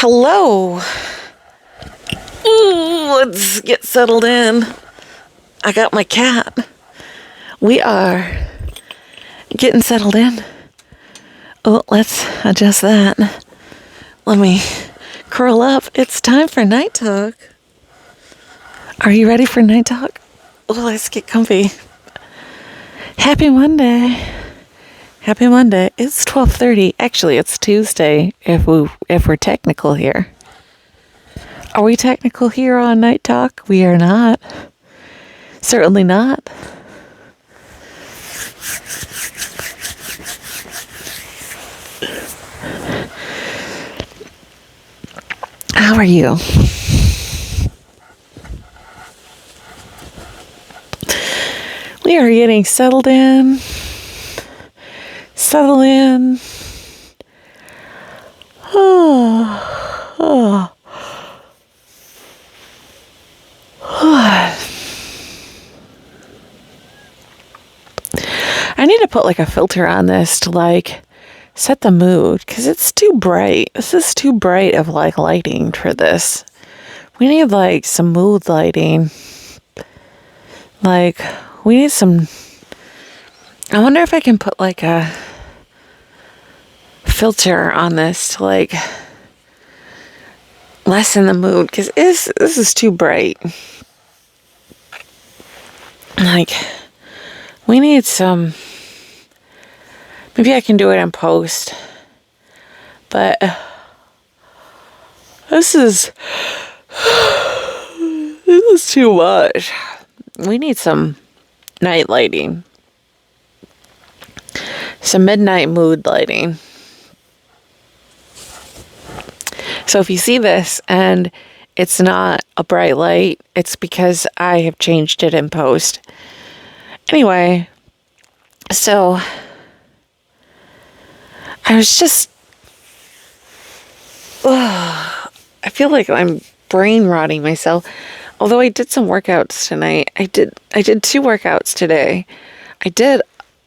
Hello. Ooh, let's get settled in. I got my cat. We are getting settled in. Oh, let's adjust that. Let me curl up. It's time for night talk. Are you ready for night talk? Oh, let's get comfy. Happy Monday. Happy Monday. It's 12:30. Actually, it's Tuesday if we're technical here. Are we technical here on Night Talk? We are not. Certainly not. How are you? We are getting settled in. Settle in. Oh. I need to put like a filter on this to set the mood because it's too bright. This is too bright of lighting for this. We need some mood lighting. We need some. I wonder if I can put a filter on this to lessen the mood because this is too bright. We need some. Maybe I can do it in post. But this is too much. We need some night lighting. Some midnight mood lighting. So if you see this and it's not a bright light, it's because I have changed it in post. Anyway, so I was just, I feel like I'm brain rotting myself. Although I did some workouts tonight. I did 2 workouts today. I did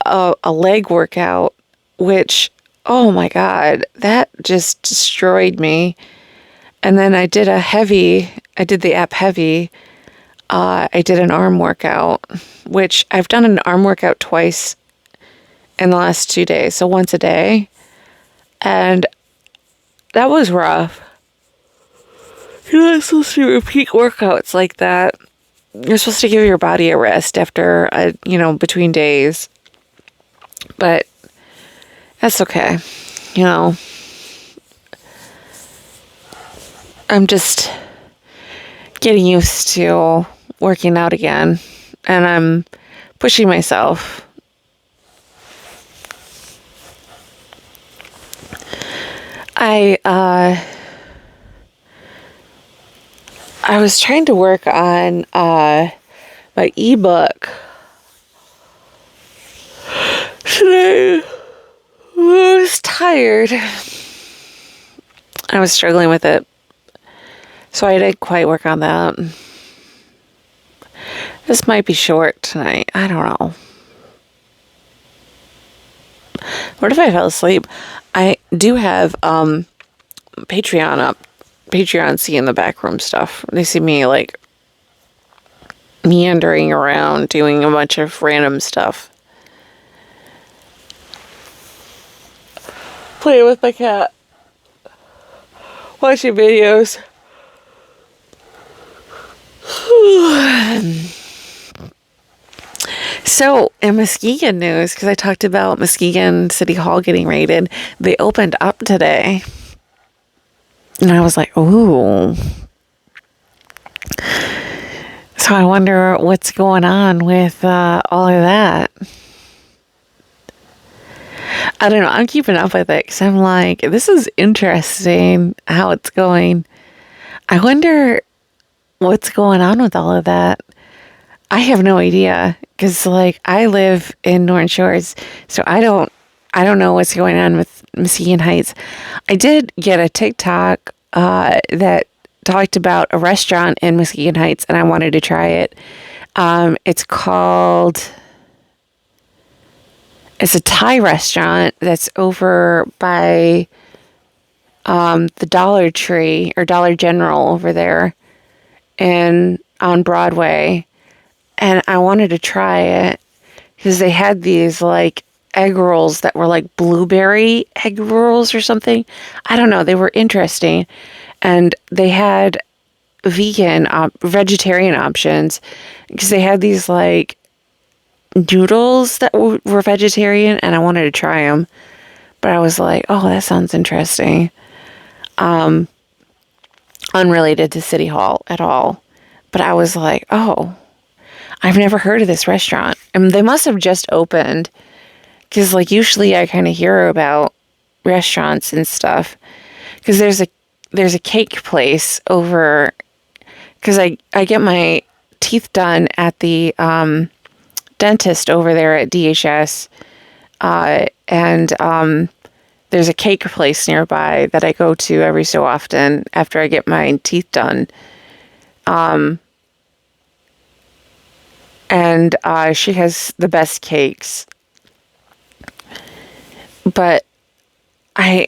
a leg workout, which, oh my God, that just destroyed me. And then I did the app heavy. I did an arm workout, which I've done an arm workout twice in the last 2 days. So once a day. And that was rough. You're not supposed to repeat workouts like that. You're supposed to give your body a rest after, between days. But that's okay. I'm just getting used to working out again. And I'm pushing myself. I was trying to work on my ebook today. I was tired. I was struggling with it. So I didn't quite work on that. This might be short tonight. I don't know. What if I fell asleep? I do have Patreon up. Patreon seeing the backroom stuff. They see me meandering around doing a bunch of random stuff. Playing with my cat. Watching videos. So, in Muskegon news, because I talked about Muskegon City Hall getting raided, they opened up today. And I was like, ooh. So I wonder what's going on with all of that. I don't know. I'm keeping up with it because I'm like, this is interesting how it's going. I wonder what's going on with all of that. I have no idea because I live in North Shores, so I don't know what's going on with Muskegon Heights. I did get a TikTok that talked about a restaurant in Muskegon Heights, and I wanted to try it. It's a Thai restaurant that's over by the Dollar Tree or Dollar General over there and on Broadway, and I wanted to try it because they had these like egg rolls that were like blueberry egg rolls or something. I don't know. They were interesting, and they had vegetarian options because they had these like noodles that were vegetarian, and I wanted to try them. But I was like, oh, that sounds interesting. Unrelated to City Hall at all. But I was like, oh, I've never heard of this restaurant. And they must have just opened because, like, usually I kind of hear about restaurants and stuff because there's a cake place over because I get my teeth done at the dentist over there at DHS, and there's a cake place nearby that I go to every so often after I get my teeth done. And she has the best cakes. But I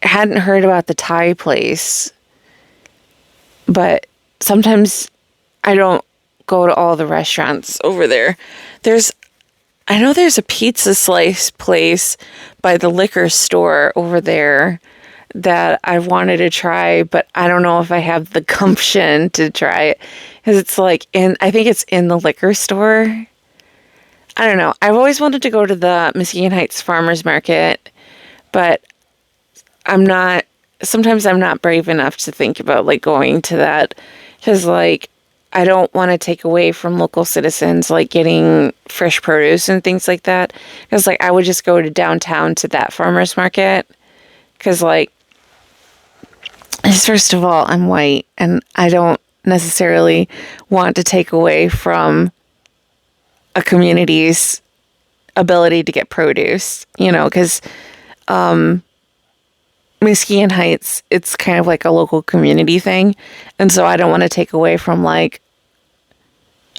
hadn't heard about the Thai place. But sometimes I don't go to all the restaurants over there. I know there's a pizza slice place by the liquor store over there that I wanted to try, but I don't know if I have the gumption to try it because it's like I think it's in the liquor store. I don't know. I've always wanted to go to the Muskegon Heights Farmers Market, but sometimes I'm not brave enough to think about like going to that because like I don't want to take away from local citizens like getting fresh produce and things like that. Because like I would just go to downtown to that farmer's market. Because like, first of all, I'm white and I don't necessarily want to take away from a community's ability to get produce. You know, because Muskegon Heights, it's kind of like a local community thing. And so I don't want to take away from like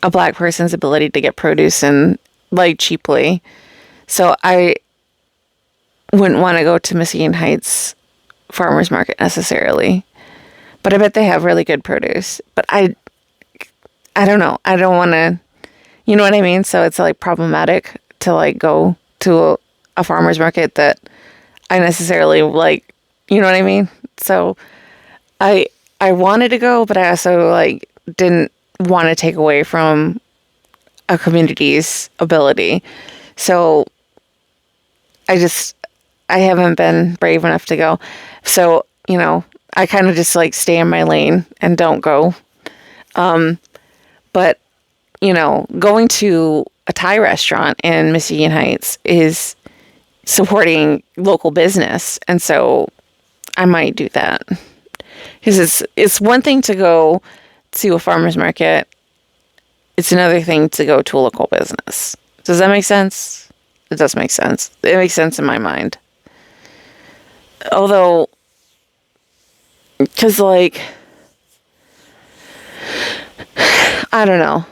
a black person's ability to get produce and like cheaply. So I wouldn't want to go to Muskegon Heights Farmers Market necessarily. But I bet they have really good produce. But I don't know. I don't want to, you know what I mean? So it's like problematic to like go to a farmer's market that I necessarily like, you know what I mean? So I wanted to go, but I also like didn't want to take away from a community's ability. So I haven't been brave enough to go. So, you know, I kind of just like stay in my lane and don't go. But, you know, going to a Thai restaurant in Muskegon Heights is supporting local business. And so I might do that. Because it's one thing to go to a farmer's market. It's another thing to go to a local business. Does that make sense? It does make sense. It makes sense in my mind. Although, because like, I don't know.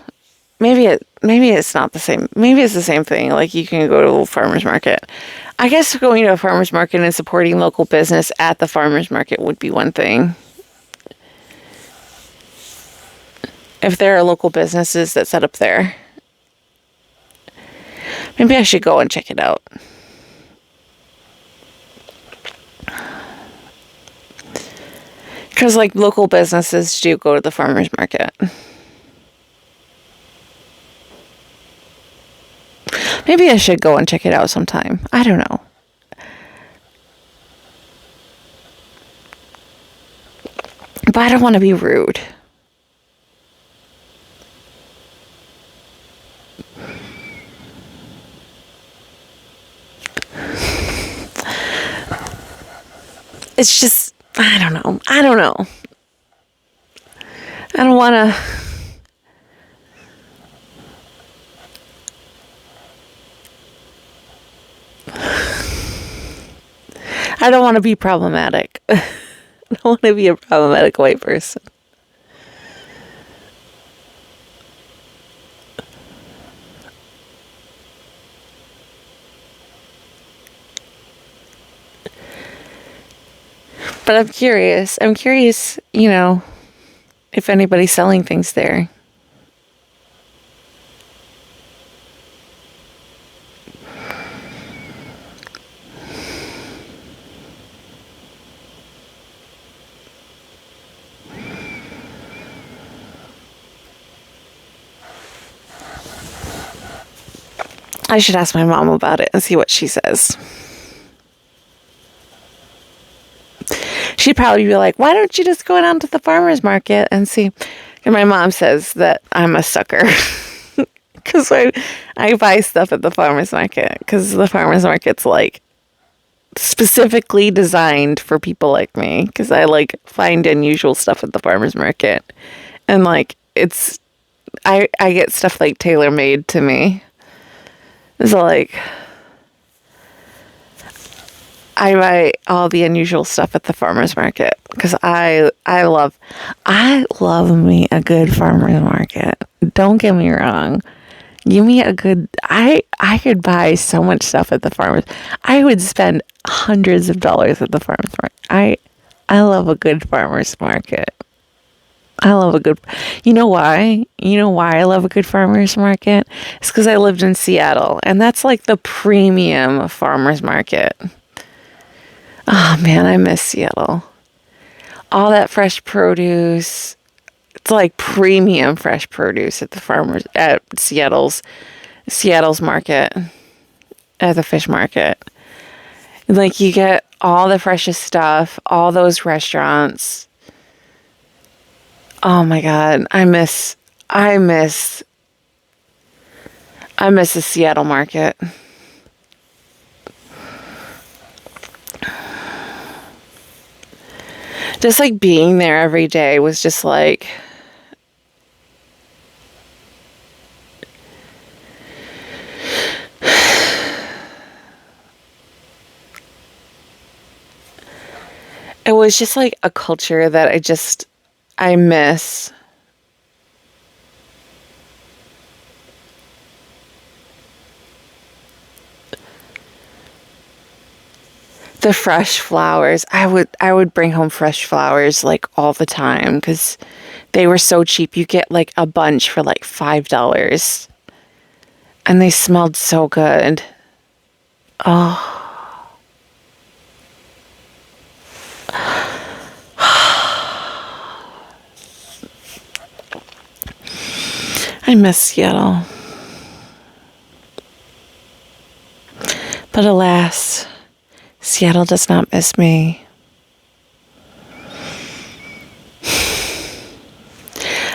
Maybe it's not the same. Maybe it's the same thing. Like you can go to a farmer's market. I guess going to a farmer's market and supporting local business at the farmer's market would be one thing. If there are local businesses that set up there. Maybe I should go and check it out. Because, like, local businesses do go to the farmer's market. Maybe I should go and check it out sometime. I don't know. But I don't want to be rude. It's just, I don't know. I don't want to. I don't want to be problematic. I don't want to be a problematic white person. But I'm curious. I'm curious, if anybody's selling things there. I should ask my mom about it and see what she says. She'd probably be like, why don't you just go down to the farmer's market and see? And my mom says that I'm a sucker. Because I buy stuff at the farmer's market. Because the farmer's market's like specifically designed for people like me. Because I like find unusual stuff at the farmer's market. And like I get stuff like tailor made to me. So like I buy all the unusual stuff at the farmer's market because I love me a good farmer's market. Don't get me wrong. Give me a good I could buy so much stuff at the farmer's. I would spend hundreds of dollars at the farmer's market. I love a good farmer's market. I love a good. You know why? You know why I love a good farmer's market? It's because I lived in Seattle, and that's like the premium farmer's market. Oh man, I miss Seattle. All that fresh produce. It's like premium fresh produce at the farmers at Seattle's market, at the fish market. Like you get all the freshest stuff, all those restaurants. Oh my God, I miss the Seattle market. Just like being there every day was just like it was just like a culture that I miss. The fresh flowers. I would bring home fresh flowers like all the time because they were so cheap. You get like a bunch for like $5. And they smelled so good. Oh. I miss Seattle. But alas, Seattle does not miss me.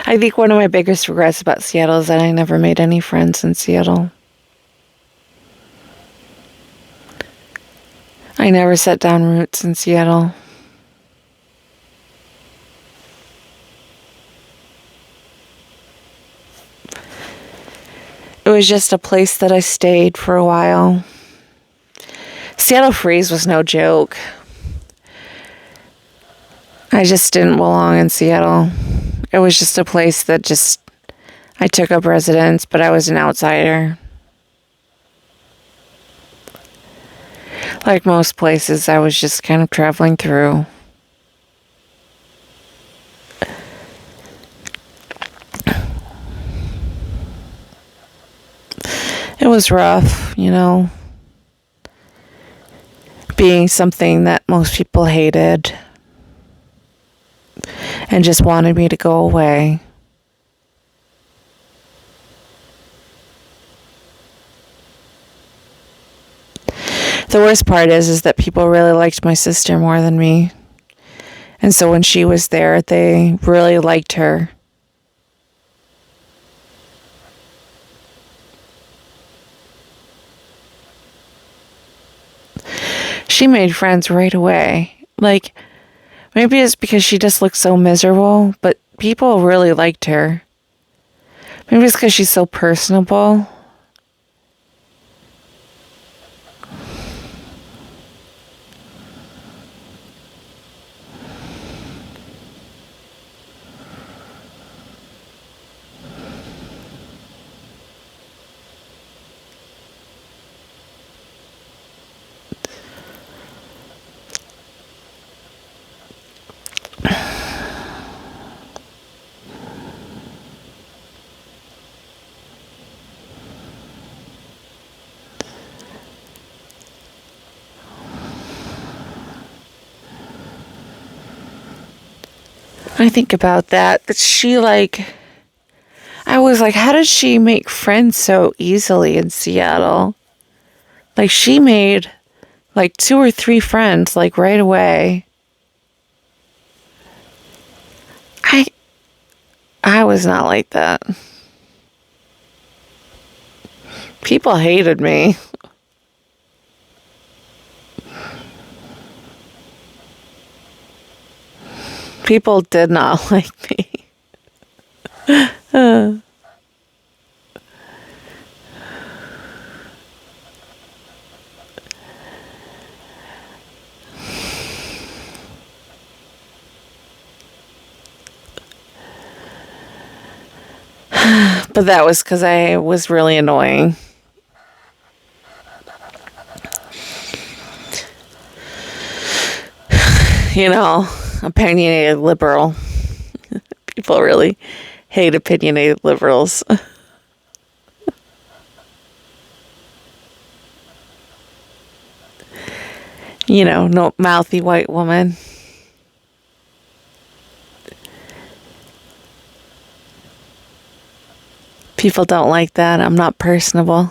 I think one of my biggest regrets about Seattle is that I never made any friends in Seattle. I never set down roots in Seattle. It was just a place that I stayed for a while. Seattle freeze was no joke. I just didn't belong in Seattle. It was just a place that I took up residence, but I was an outsider. Like most places, I was just kind of traveling through. It was rough, being something that most people hated and just wanted me to go away. The worst part is that people really liked my sister more than me. And so when she was there, they really liked her. She made friends right away. Like, maybe it's because she just looked so miserable, but people really liked her. Maybe it's because she's so personable. I think about that she like, I was like, how does she make friends so easily in Seattle? Like, she made like 2 or 3 friends like right away. I I was not like that. People hated me. People did not like me. But that was because I was really annoying. You know, opinionated liberal. People really hate opinionated liberals. You know, no mouthy white woman. People don't like that. I'm not personable.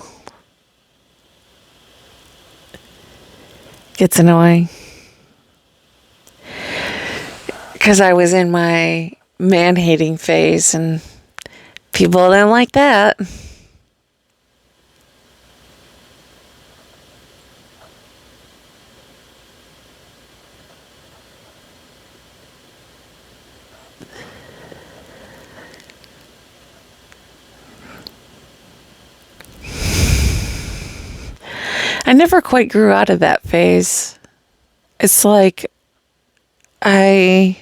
Gets annoying. Because I was in my man-hating phase and people didn't like that. I never quite grew out of that phase. It's like I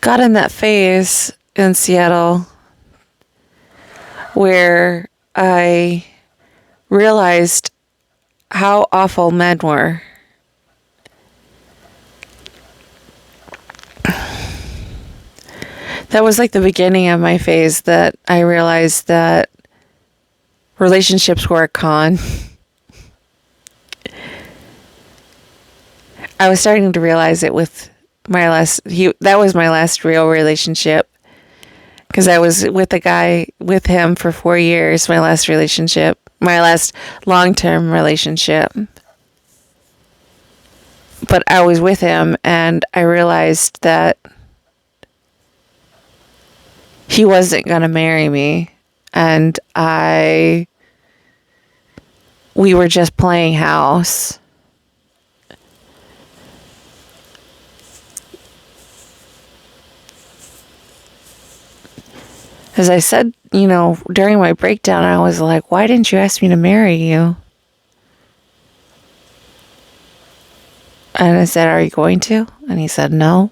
got in that phase in Seattle where I realized how awful men were. That was like the beginning of my phase that I realized that relationships were a con. I was starting to realize it with that was my last real relationship. Because I was with him for 4 years, my last relationship, my last long-term relationship. But I was with him and I realized that he wasn't going to marry me. And we were just playing house. As I said, during my breakdown, I was like, why didn't you ask me to marry you? And I said, are you going to? And he said, no.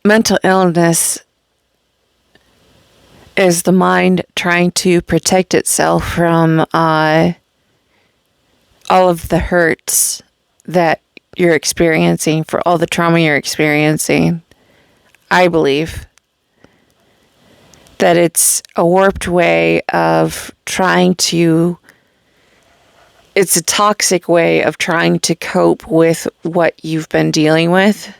Mental illness is the mind trying to protect itself from all of the hurts that you're experiencing, for all the trauma you're experiencing. I believe that it's a warped way of it's a toxic way of trying to cope with what you've been dealing with.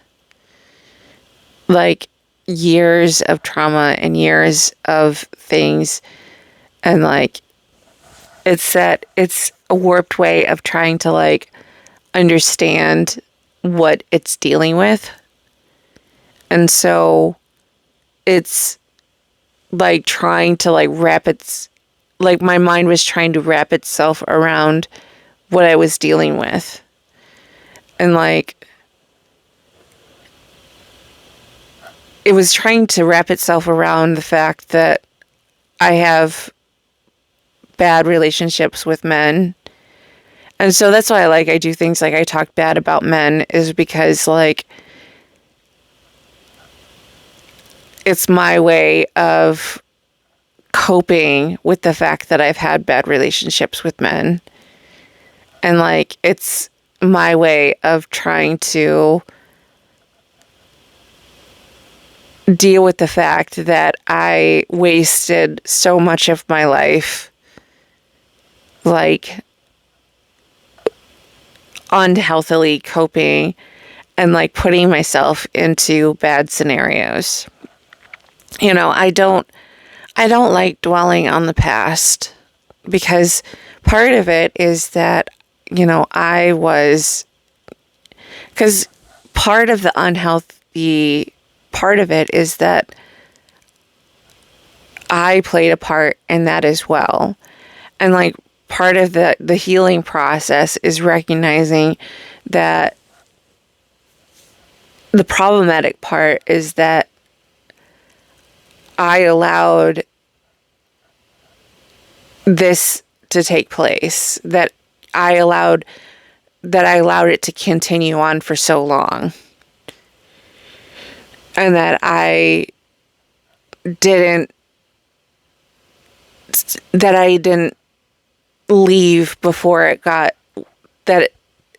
Like years of trauma and years of things. And like, it's a warped way of trying to understand what it's dealing with. And so it's trying to my mind was trying to wrap itself around what I was dealing with. And it was trying to wrap itself around the fact that I have bad relationships with men. And so that's why I do things I talk bad about men, is because it's my way of coping with the fact that I've had bad relationships with men. And it's my way of trying to deal with the fact that I wasted so much of my life unhealthily coping and like putting myself into bad scenarios. I don't like dwelling on the past, because part of it is that, because part of the unhealthy part of it is that I played a part in that as well. And like part of the healing process is recognizing that the problematic part is that I allowed this to take place, that I allowed it to continue on for so long, and didn't I didn't leave before it got that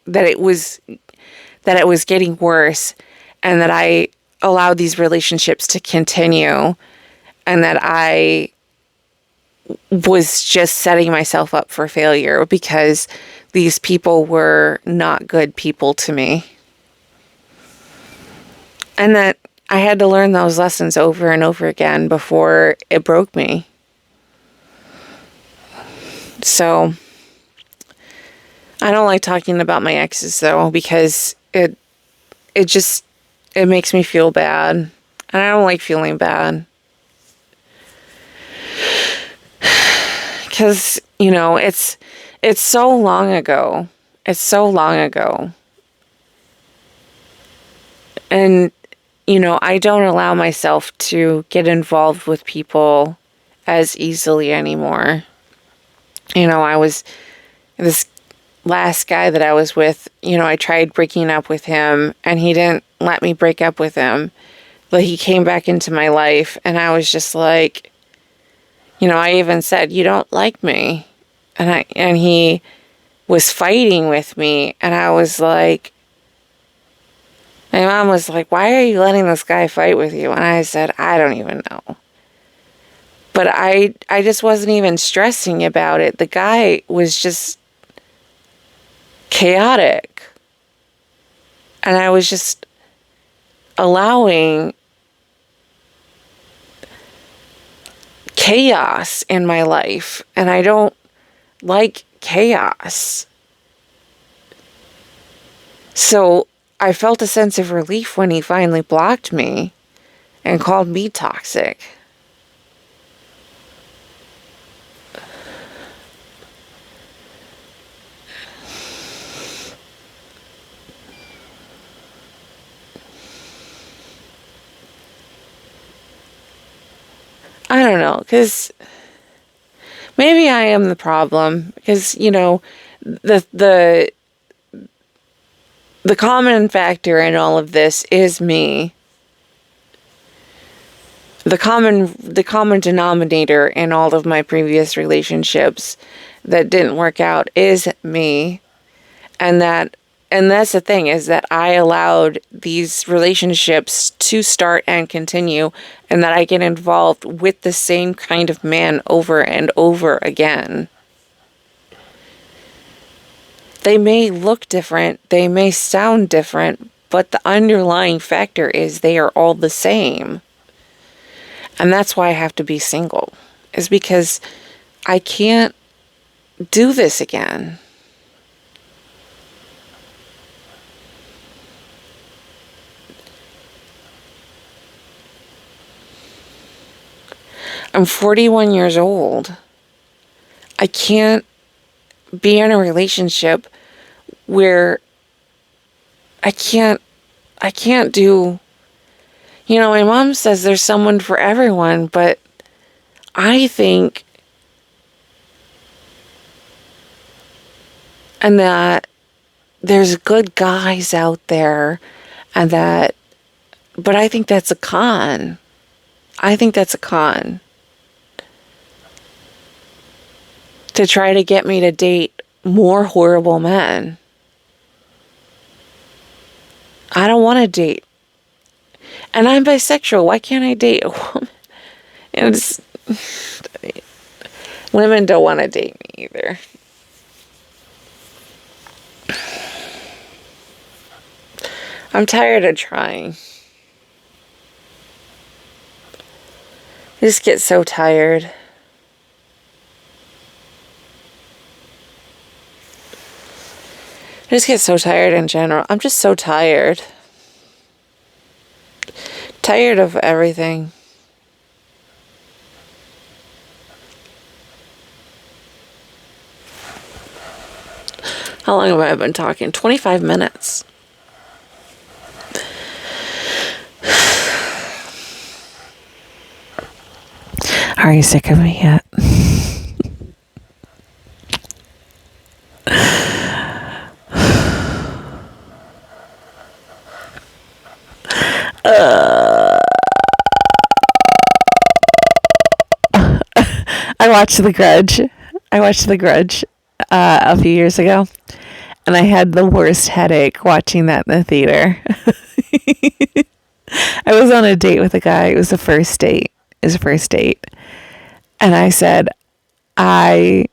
it was getting worse, and that I allowed these relationships to continue, and that I was just setting myself up for failure because these people were not good people to me. And that I had to learn those lessons over and over again before it broke me. So I don't like talking about my exes though, because it makes me feel bad. And I don't like feeling bad. Because, it's so long ago. It's so long ago. And, I don't allow myself to get involved with people as easily anymore. This last guy that I was with, I tried breaking up with him, and he didn't let me break up with him. But he came back into my life, and I was just like, I even said, "You don't like me." And he was fighting with me, and I was like, my mom was like, "Why are you letting this guy fight with you?" And I said, "I don't even know." But I just wasn't even stressing about it. The guy was just chaotic. And I was just allowing chaos in my life. And I don't like chaos. So I felt a sense of relief when he finally blocked me and called me toxic. I don't know, because maybe I am the problem, because, the common factor in all of this is me. The common denominator in all of my previous relationships that didn't work out is me. And that's the thing, is that I allowed these relationships to start and continue, and that I get involved with the same kind of man over and over again. They may look different, they may sound different, but the underlying factor is they are all the same. And that's why I have to be single, is because I can't do this again. I'm 41 years old. I can't be in a relationship where I can't do, my mom says there's someone for everyone, but I think, and that there's good guys out there, but I think that's a con. I think that's a con. To try to get me to date more horrible men. I don't want to date. And I'm bisexual. Why can't I date a woman? Women don't want to date me either. I'm tired of trying. I just get so tired. I just get so tired in general. I'm just so tired. Tired of everything. How long have I been talking? 25 minutes. Are you sick of me yet? I watched The Grudge. A few years ago, and I had the worst headache watching that in the theater. I was on a date with a guy. It was a first date. And I said, I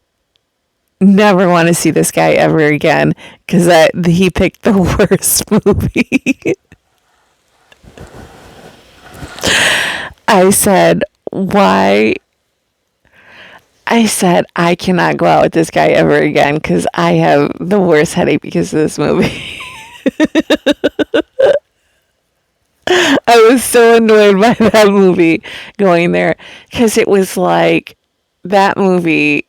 never want to see this guy ever again because he picked the worst movie. I said, why? I said, I cannot go out with this guy ever again because I have the worst headache because of this movie. I was so annoyed by that movie going there because it was like that movie.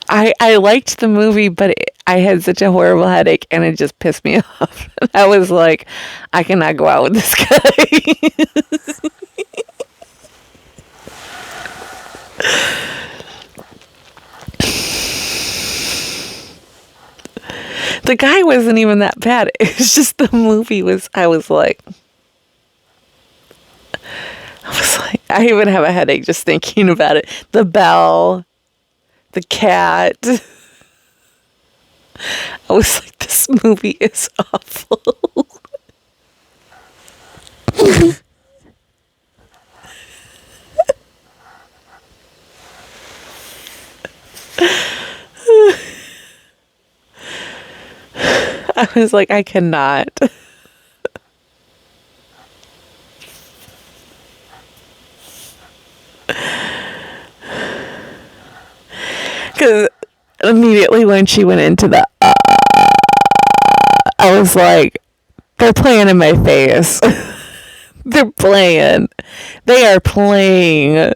I liked the movie, but I had such a horrible headache and it just pissed me off. I was like, I cannot go out with this guy. The guy wasn't even that bad. It was just the movie I was like, I even have a headache just thinking about it. The bell, the cat. I was like, this movie is awful. I was like, I cannot. Because immediately when she went into the, I was like, they're playing in my face. They're playing. They are playing.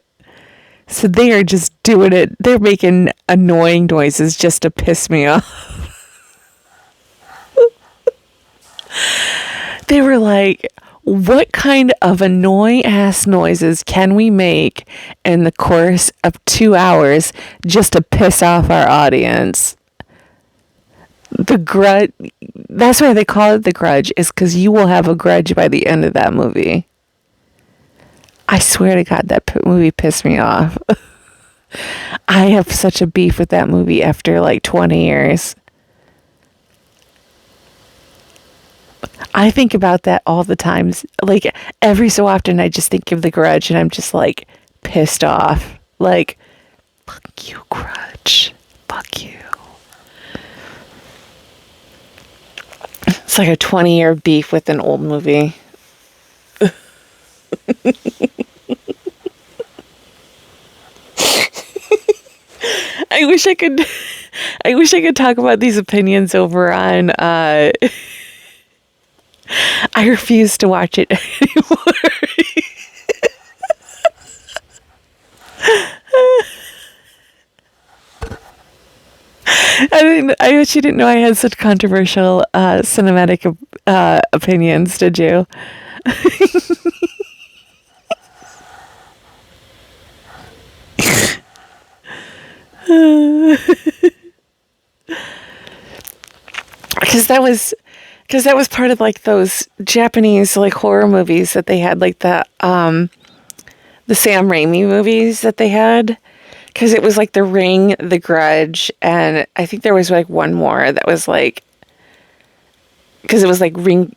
So they are just doing it. They're making annoying noises just to piss me off. They were like, what kind of annoying ass noises can we make in the course of 2 hours just to piss off our audience? The Grudge, that's why they call it The Grudge, is because you will have a grudge by the end of that movie. I swear to God, that movie pissed me off. I have such a beef with that movie after like 20 years. I think about that all the time. Like, every so often, I just think of The Grudge, and I'm just, like, pissed off. Like, fuck you, Grudge. Fuck you. It's like a 20-year beef with an old movie. I wish I could talk about these opinions over on, I refuse to watch it anymore. I bet you didn't know I had such controversial cinematic opinions, did you? Because that was part of like those Japanese like horror movies that they had, like the Sam Raimi movies that they had. Because it was like The Ring, The Grudge, and I think there was like one more that was like, because it was like it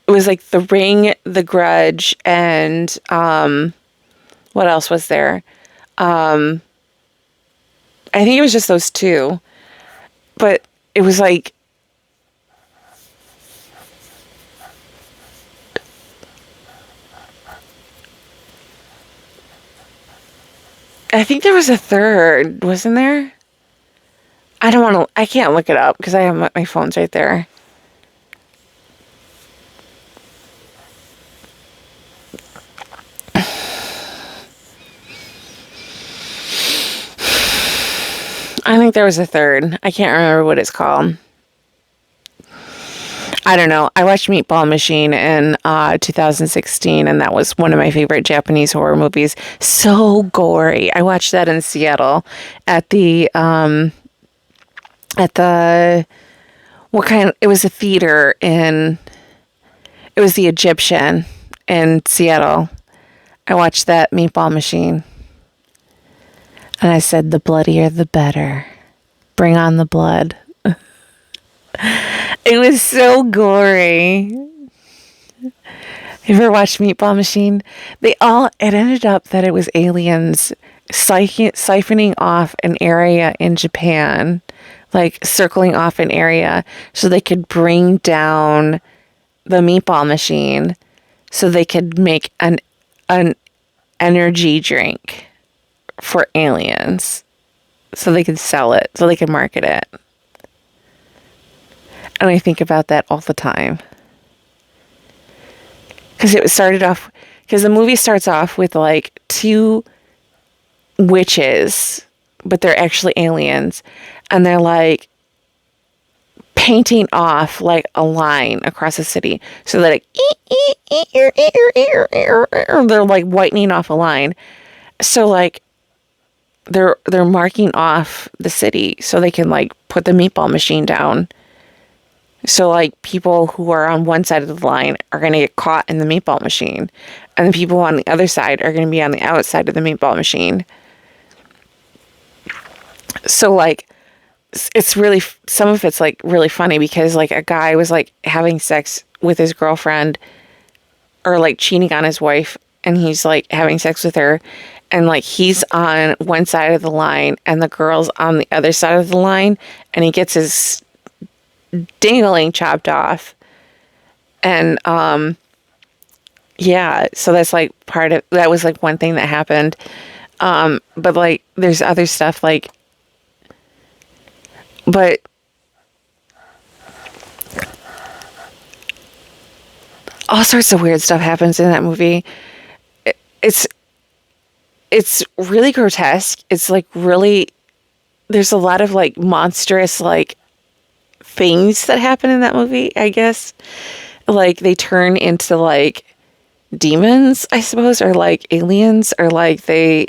was like The Ring, The Grudge, and what else was there? I think it was just those two, but it was like, I think there was a third, wasn't there? I don't want to, I can't look it up because I have my phone's right there. I think there was a third. I can't remember what it's called. I don't know. I watched Meatball Machine in 2016, and that was one of my favorite Japanese horror movies. So gory. I watched that in Seattle at the what kind of, it was a theater in, it was the Egyptian in Seattle. I watched that Meatball Machine, and I said, the bloodier the better. Bring on the blood. It was so gory. You ever watched Meatball Machine? It ended up that it was aliens siphoning off an area in Japan, like circling off an area so they could bring down the Meatball Machine so they could make an energy drink for aliens so they could sell it, so they could market it. And I think about that all the time. Because the movie starts off with like two witches, but they're actually aliens. And they're like painting off like a line across the city. So they're like, they're like whitening off a line. So like, they're marking off the city so they can like put the Meatball Machine down. So, like, people who are on one side of the line are going to get caught in the Meatball Machine. And the people on the other side are going to be on the outside of the Meatball Machine. So, like, it's really, some of it's, like, really funny because, like, a guy was, like, having sex with his girlfriend or, like, cheating on his wife. And he's, like, having sex with her. And, like, he's on one side of the line and the girl's on the other side of the line. And he gets his dingling chopped off, and yeah, so that's like that was like one thing that happened, but like there's other stuff like, but all sorts of weird stuff happens in that movie. It's really grotesque. It's like really, there's a lot of like monstrous like things that happen in that movie, I guess. Like they turn into like demons, I suppose, or like aliens, or like they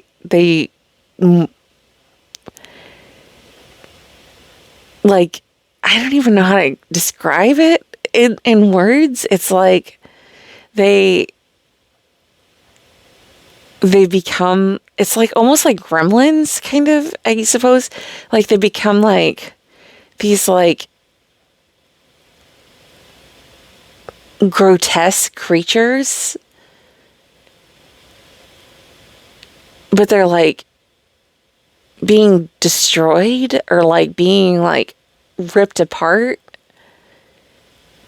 like, I don't even know how to describe it in words. It's like they become, it's like almost like gremlins, kind of, I suppose. Like they become like these like grotesque creatures, but they're like being destroyed or like being like ripped apart.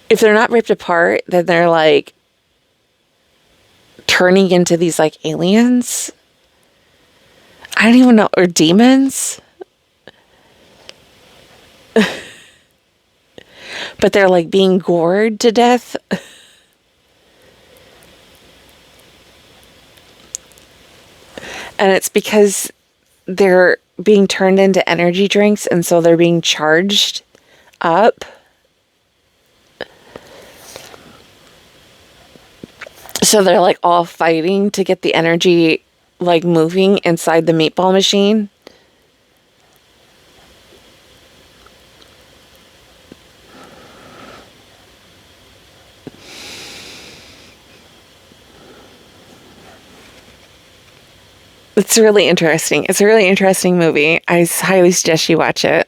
If they're not ripped apart, then they're like turning into these like aliens. I don't even know, or demons. But they're like being gored to death. And it's because they're being turned into energy drinks, and so they're being charged up. So they're like all fighting to get the energy like moving inside the Meatball Machine. It's really interesting. It's a really interesting movie. I highly suggest you watch it.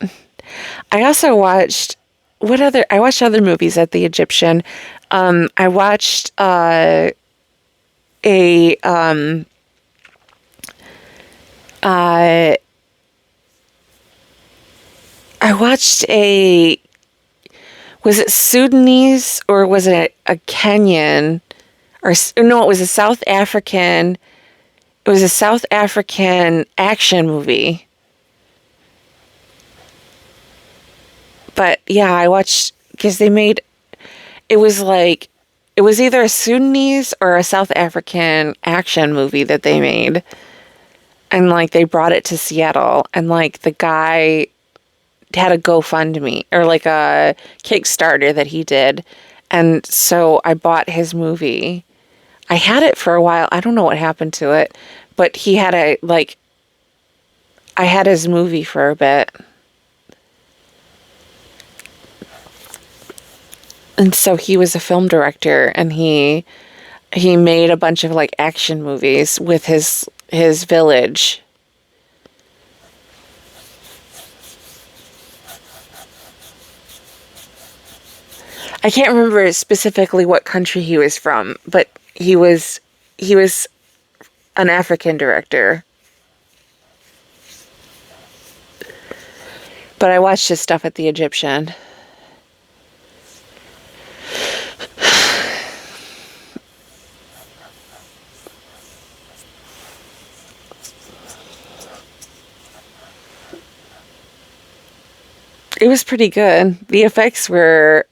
I also watched, I watched other movies at the Egyptian. I watched a was it Sudanese or was it a Kenyan, or no, it was a South African. It was a South African action movie. But yeah, I watched because they made it was like it was either a Sudanese or a South African action movie that they made. And like they brought it to Seattle and like the guy had a GoFundMe or like a Kickstarter that he did. And so I bought his movie. I had it for a while. I don't know what happened to it, but he had I had his movie for a bit. And so he was a film director and he made a bunch of like action movies with his village. I can't remember specifically what country he was from, but he was an African director. But I watched his stuff at the Egyptian. It was pretty good. The effects were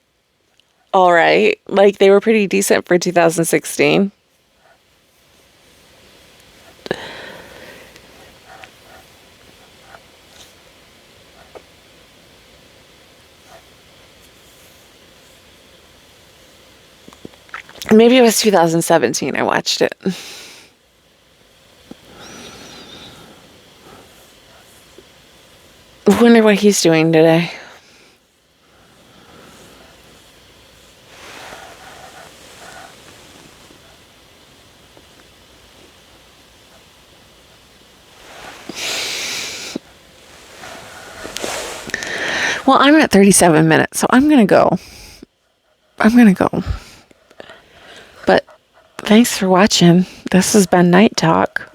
all right. Like they were pretty decent for 2016. Maybe it was 2017 I watched it. I wonder what he's doing today. Well, I'm at 37 minutes, so I'm going to go. I'm going to go. But thanks for watching. This has been Night Talk.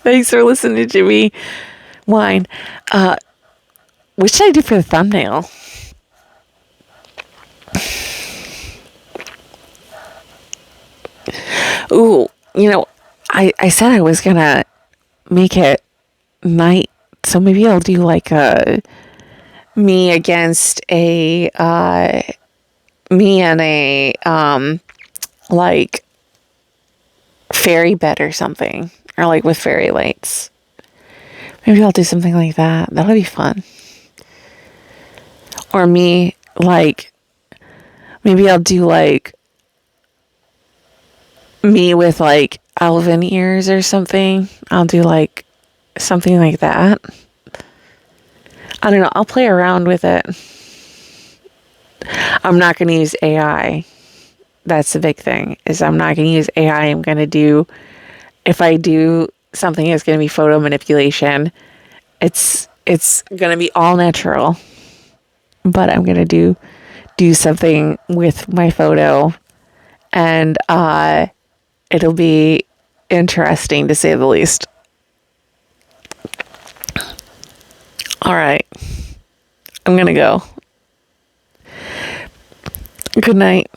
Thanks for listening to me whine. What should I do for the thumbnail? Ooh, I said I was going to make it night, so maybe I'll do like a me against a me and a like fairy bed or something, or like with fairy lights. Maybe I'll do something like that. That'll be fun. Or me like maybe I'll do like me with like elven ears or something. I'll do like something like that. I don't know. I'll play around with it. I'm not going to use AI. That's the big thing, is I'm not going to use AI. I'm going to do, if I do something, it's going to be photo manipulation. It's going to be all natural, but I'm going to do something with my photo, and it'll be interesting to say the least. All right. I'm going to go. Good night.